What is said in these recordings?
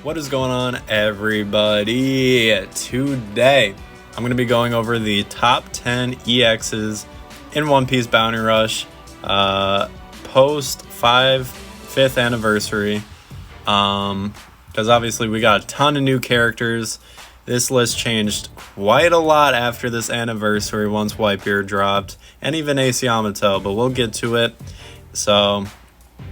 What is going on, everybody? Today I'm going to be going over the top 10 EXs in One Piece Bounty Rush post 5th anniversary, because obviously we got a ton of new characters. This list changed quite a lot after this anniversary once Whitebeard dropped, and even Ace Yamato, but we'll get to it. So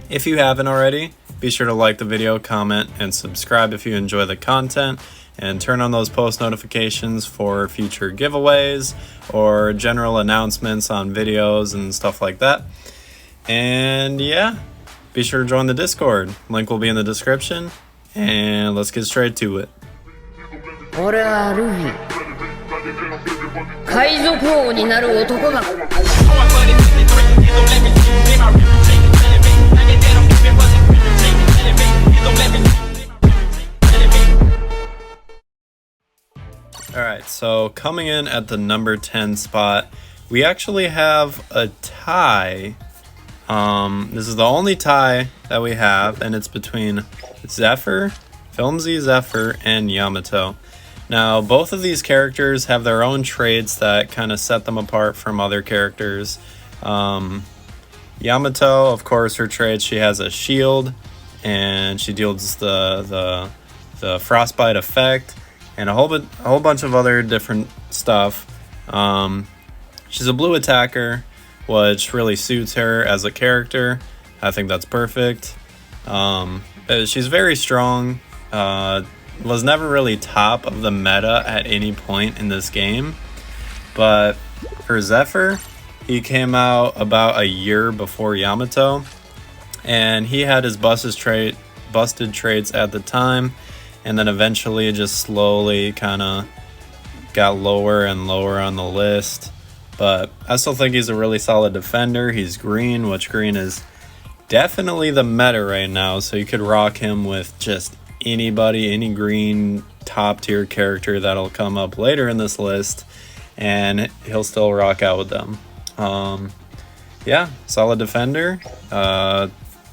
if you haven't already, be sure to like the video, comment, and subscribe if you enjoy the content, and turn on those post notifications for future giveaways or general announcements on videos and stuff like that. And yeah, be sure to join the Discord. Link will be in the description, and let's get straight to it. Alright, so coming in at the number 10 spot, we actually have a tie. This is the only tie that we have, and it's between Zephyr, Filmzy Zephyr, and Yamato. Now, both of these characters have their own traits that kind of set them apart from other characters. Yamato, of course, her traits, she has a shield, and she deals the frostbite effect, and a whole bunch of other different stuff. She's a blue attacker, which really suits her as a character. I think that's perfect. She's very strong. Was never really top of the meta at any point in this game. But for Zephyr, he came out about a year before Yamato, and he had his busted traits at the time, and then eventually just slowly kind of got lower and lower on the list. But I still think he's a really solid defender. He's green, which green is definitely the meta right now, so you could rock him with just anybody, any green top tier character that'll come up later in this list, and he'll still rock out with them. Yeah, solid defender.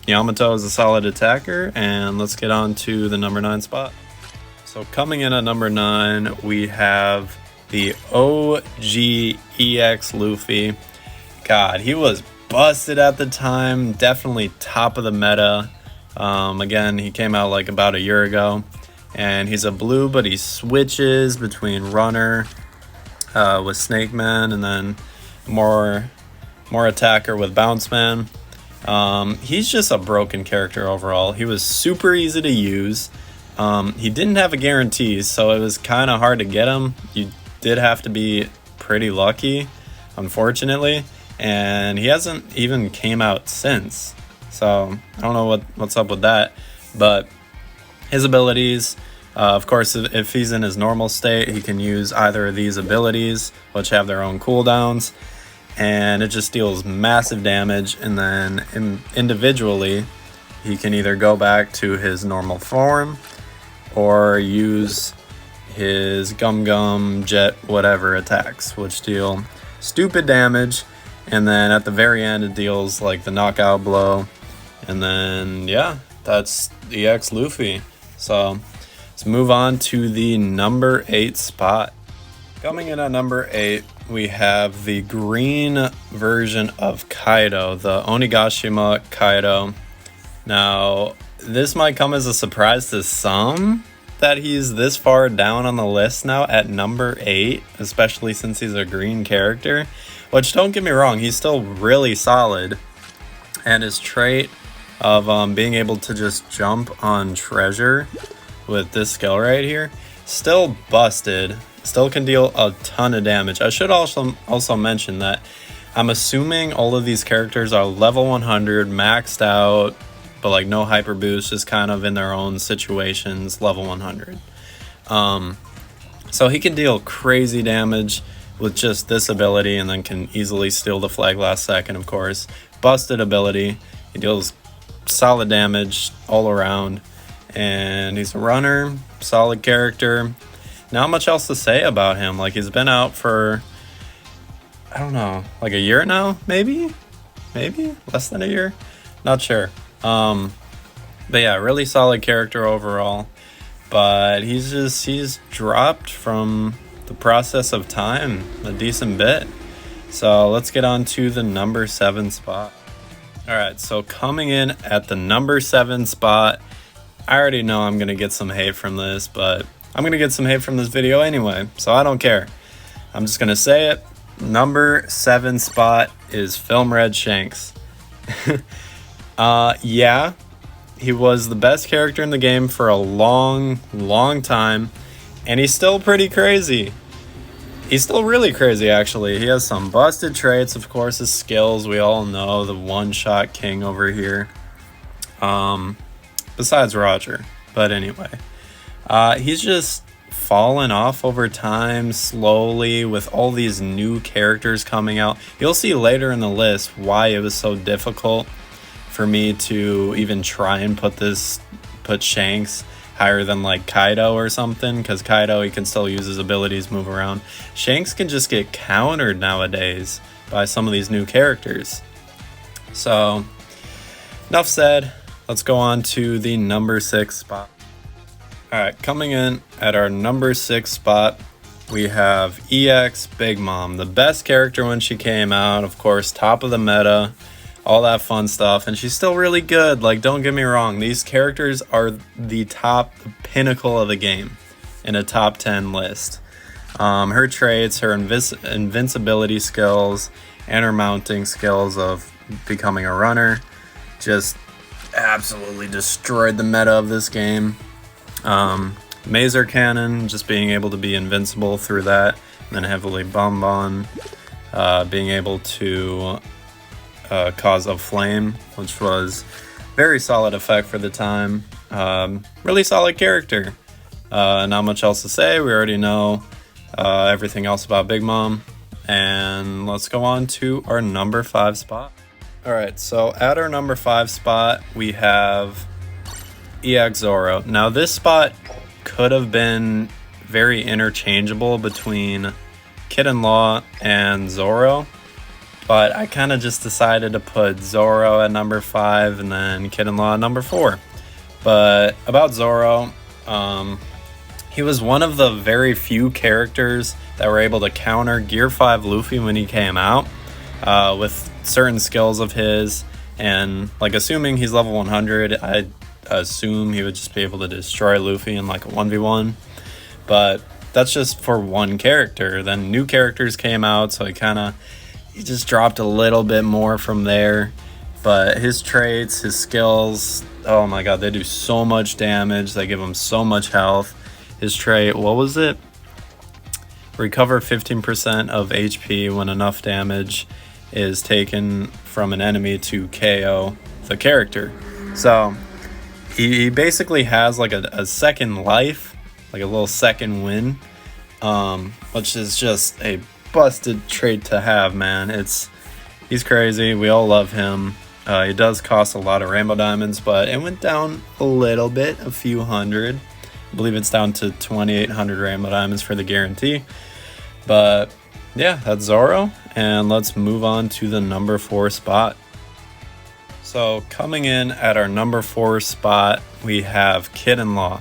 Yamato is a solid attacker, and let's get on to the number 9 spot. So coming in at number 9, we have the OG EX Luffy. God, he was busted at the time, definitely top of the meta. Again, he came out like about a year ago, and he's a blue, but he switches between runner with Snake Man, and then more attacker with Bounce Man. He's just a broken character overall. He was super easy to use. He didn't have a guarantee, so it was kind of hard to get him. You did have to be pretty lucky, unfortunately, and he hasn't even came out since. So I don't know what's up with that, but his abilities, of course, if he's in his normal state, he can use either of these abilities, which have their own cooldowns, and it just deals massive damage. And then individually, he can either go back to his normal form or use his Gum Jet whatever attacks, which deal stupid damage. And then at the very end, it deals like the knockout blow. And then, yeah, that's the EX Luffy. So let's move on to the number 8 spot. Coming in at number 8, we have the green version of Kaido, the Onigashima Kaido. Now, this might come as a surprise to some that he's this far down on the list now at number 8, especially since he's a green character. Which, don't get me wrong, he's still really solid. And his trait of being able to just jump on treasure with this skill right here, still busted. Still can deal a ton of damage. I should also mention that I'm assuming all of these characters are level 100, maxed out, but like no hyper boost, just kind of in their own situations, level 100. So he can deal crazy damage with just this ability, and then can easily steal the flag last second, of course. Busted ability. He deals solid damage all around, and he's a runner, solid character. Not much else to say about him. Like, he's been out for, I don't know, like a year now, maybe less than a year, not sure. But yeah, really solid character overall. but he's dropped from the process of time a decent bit. So let's get on to the number 7 spot. All right, so coming in at the number 7 spot, I already know I'm gonna get some hate from this, but I'm gonna get some hate from this video anyway, so I don't care. I'm just gonna say it. Number 7 spot is Film Red Shanks. Yeah, he was the best character in the game for a long time, and he's still pretty crazy. He's still really crazy, actually. He has some busted traits, of course, his skills. We all know the one-shot king over here. Besides Roger. But anyway. He's just fallen off over time slowly with all these new characters coming out. You'll see later in the list why it was so difficult for me to even try and put Shanks higher than like Kaido or something, because Kaido, he can still use his abilities, move around. Shanks can just get countered nowadays by some of these new characters. So enough said, let's go on to the number 6 spot. Alright, coming in at our number 6 spot, we have EX Big Mom, the best character when she came out, of course, top of the meta, all that fun stuff, and she's still really good. Like, don't get me wrong, these characters are the pinnacle of the game in a top 10 list. Her traits, her invincibility skills, and her mounting skills of becoming a runner just absolutely destroyed the meta of this game. Mazer Cannon, just being able to be invincible through that, and then heavily Bonbon, being able to cause a flame, which was very solid effect for the time. Really solid character. Not much else to say. We already know everything else about Big Mom. And let's go on to our number 5 spot. Alright, so at our number 5 spot, we have EX Zoro. Now this spot could have been very interchangeable between Kid and Law and Zoro, but I kind of just decided to put Zoro at number 5 and then Kid and Law at number 4. But about Zoro, he was one of the very few characters that were able to counter Gear 5 Luffy when he came out with certain skills of his. And like, assuming he's level 100, I assume he would just be able to destroy Luffy in like a 1v1. But that's just for one character. Then new characters came out, so he just dropped a little bit more from there. But his traits, his skills, oh my god, they do so much damage. They give him so much health. His trait, what was it? Recover 15% of HP when enough damage is taken from an enemy to KO the character. So he basically has like a second life, like a little second win, which is just a busted trait to have, man. He's crazy. We all love him. He does cost a lot of rainbow diamonds, but it went down a little bit, a few hundred. I believe it's down to 2,800 rainbow diamonds for the guarantee. But yeah, that's Zoro, and let's move on to the number 4 spot. So coming in at our number 4 spot, we have Kid and Law.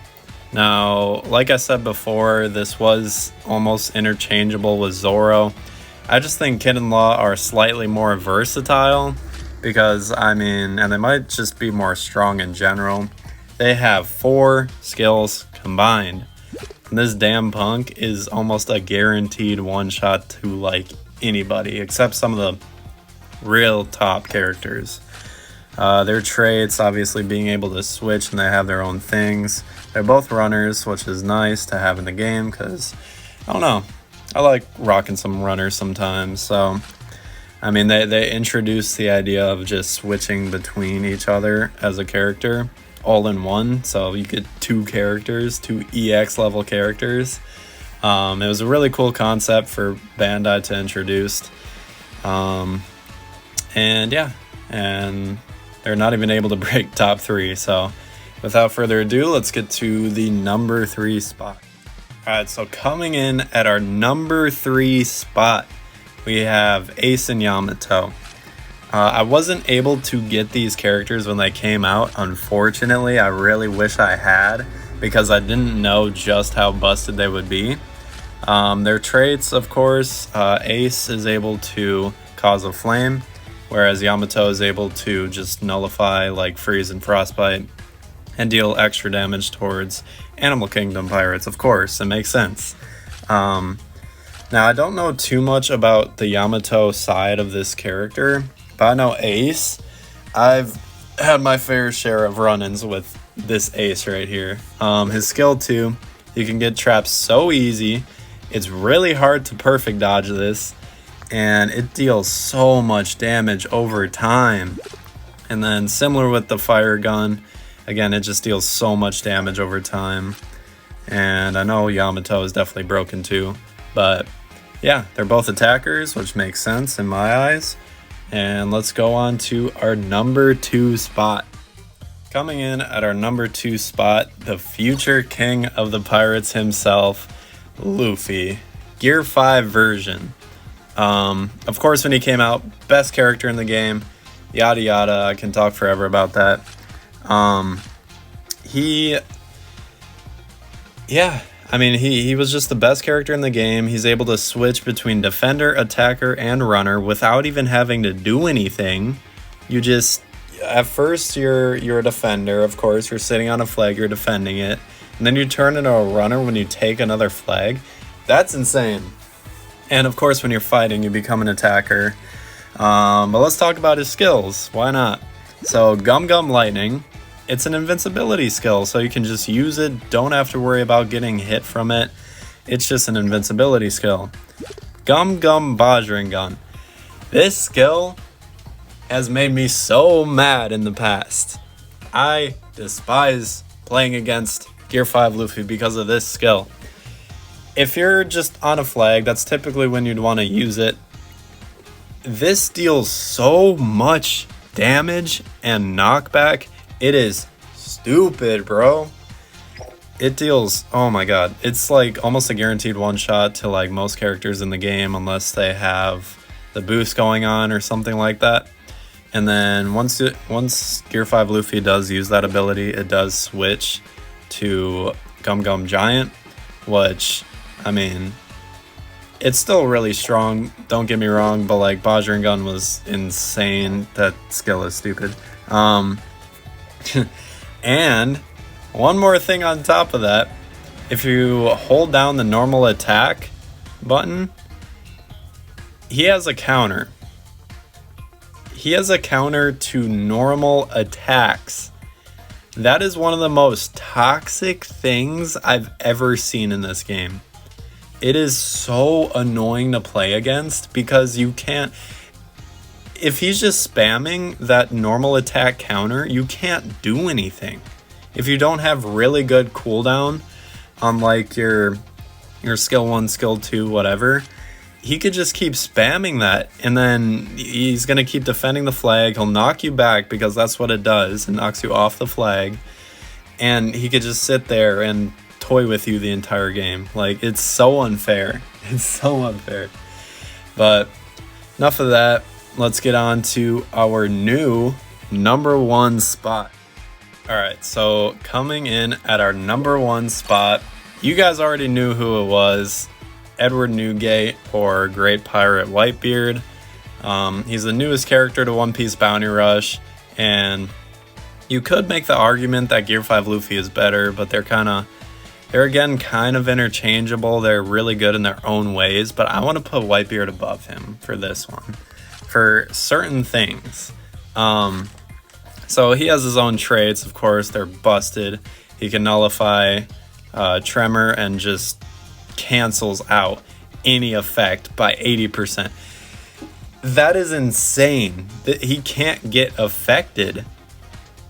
Now, like I said before, this was almost interchangeable with Zoro. I just think Kid and Law are slightly more versatile because, I mean, and they might just be more strong in general. They have 4 skills combined. And this damn punk is almost a guaranteed one-shot to, like, anybody, except some of the real top characters. Their traits, obviously being able to switch, and they have their own things. They're both runners, which is nice to have in the game because, I don't know, I like rocking some runners sometimes. So, I mean, they introduced the idea of just switching between each other as a character all in one. So you get 2 characters, 2 EX level characters. It was a really cool concept for Bandai to introduce. And yeah, and they're not even able to break top 3. So without further ado, let's get to the number 3 spot. Alright, so coming in at our number 3 spot, we have Ace and Yamato. I wasn't able to get these characters when they came out, unfortunately. I really wish I had, because I didn't know just how busted they would be. Their traits, of course, Ace is able to cause a flame, whereas Yamato is able to just nullify like freeze and frostbite and deal extra damage towards Animal Kingdom pirates. Of course, it makes sense. Now, I don't know too much about the Yamato side of this character, but I know Ace. I've had my fair share of run-ins with this Ace right here. His skill 2, you can get trapped so easy. It's really hard to perfect dodge this, and it deals so much damage over time. And then similar with the fire gun, again, it just deals so much damage over time. And I know Yamato is definitely broken too, but yeah, they're both attackers, which makes sense in my eyes. And let's go on to our number 2 spot. Coming in at our number 2 spot, the future king of the pirates himself, Luffy. Gear 5 version. Of course, when he came out, best character in the game, yada yada. I can talk forever about that. He was just the best character in the game. He's able to switch between defender, attacker, and runner without even having to do anything. You just, at first you're a defender, of course, you're sitting on a flag, you're defending it, and then you turn into a runner when you take another flag. That's insane. And of course, when you're fighting, you become an attacker. But let's talk about his skills. Why not? So Gum Gum Lightning, it's an invincibility skill, so you can just use it. Don't have to worry about getting hit from it. It's just an invincibility skill. Gum Gum Bajrangan. This skill has made me so mad in the past. I despise playing against Gear 5 Luffy because of this skill. If you're just on a flag, that's typically when you'd want to use it. This deals so much damage and knockback. It is stupid, bro. It deals, oh my god, it's like almost a guaranteed one shot to like most characters in the game unless they have the boost going on or something like that. And then once Gear 5 Luffy does use that ability, it does switch to Gum Gum Giant, which, I mean, it's still really strong, don't get me wrong, but like Bajrangan was insane. That skill is stupid. And one more thing on top of that, if you hold down the normal attack button, he has a counter. He has a counter to normal attacks. That is one of the most toxic things I've ever seen in this game. It is so annoying to play against because you can't... If he's just spamming that normal attack counter, you can't do anything. If you don't have really good cooldown on like your skill 1, skill 2, whatever, he could just keep spamming that, and then he's going to keep defending the flag. He'll knock you back because that's what it does. It knocks you off the flag, and he could just sit there and toy with you the entire game. Like, it's so unfair. It's so unfair. But enough of that. Let's get on to our new number 1 spot. Alright, so coming in at our number 1 spot, you guys already knew who it was. Edward Newgate, or Great Pirate Whitebeard. He's the newest character to One Piece Bounty Rush, and you could make the argument that Gear 5 Luffy is better, but they're again kind of interchangeable. They're really good in their own ways, but I want to put Whitebeard above him for this one, for certain things. So he has his own traits, of course. They're busted. He can nullify Tremor and just cancels out any effect by 80%. That is insane. That he can't get affected,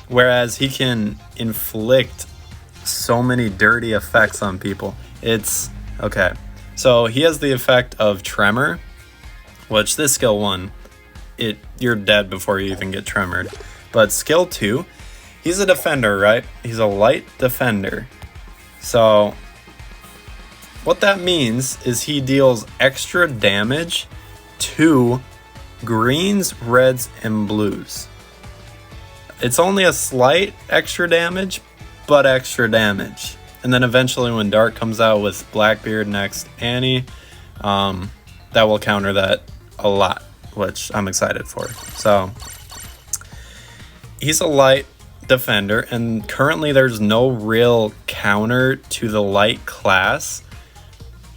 whereas he can inflict so many dirty effects on people. It's okay. So he has the effect of Tremor, which this skill 1, you're dead before you even get tremored. But skill 2, he's a defender, right? He's a light defender. So what that means is he deals extra damage to greens, reds, and blues. It's only a slight extra damage, but extra damage. And then eventually when Dark comes out with Blackbeard next Annie, that will counter that a lot, which I'm excited for. So he's a light defender, and currently there's no real counter to the light class,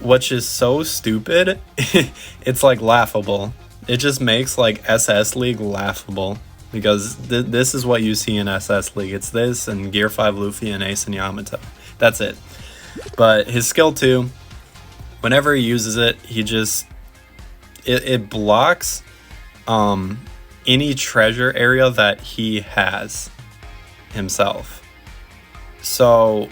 which is so stupid. It's like laughable. It just makes like SS League laughable, because this is what you see in SS League. It's this and Gear 5 Luffy and Ace and Yamato. That's it. But his skill 2, whenever he uses it, he just it blocks any treasure area that he has himself. So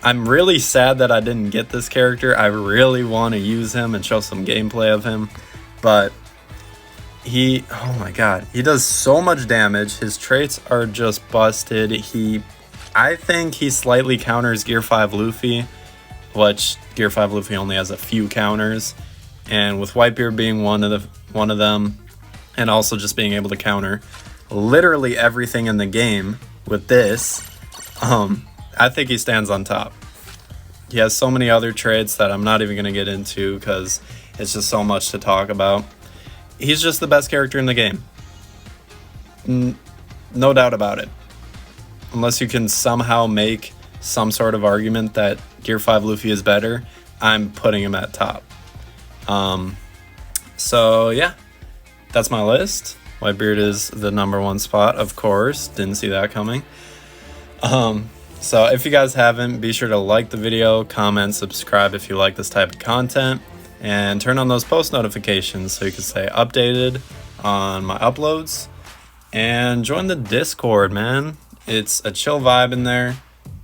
I'm really sad that I didn't get this character. I really want to use him and show some gameplay of him, but oh my god, he does so much damage. His traits are just busted. I think he slightly counters Gear 5 Luffy, which Gear 5 Luffy only has a few counters, and with Whitebeard being one of them, and also just being able to counter literally everything in the game with this, I think he stands on top. He has so many other traits that I'm not even going to get into because it's just so much to talk about. He's just the best character in the game. No doubt about it. Unless you can somehow make some sort of argument that Gear 5 Luffy is better, I'm putting him at top. So yeah, that's my list. Whitebeard is the #1 spot, of course. Didn't see that coming. So if you guys haven't, be sure to like the video, comment, subscribe if you like this type of content, and turn on those post notifications so you can stay updated on my uploads. And join the Discord, man. It's a chill vibe in there,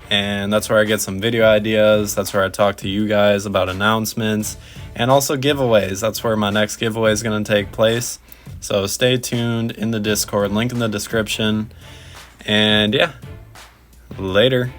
and that's where I get some video ideas. That's where I talk to you guys about announcements and also giveaways. That's where my next giveaway is going to take place. So stay tuned in the Discord, link in the description. And yeah, later.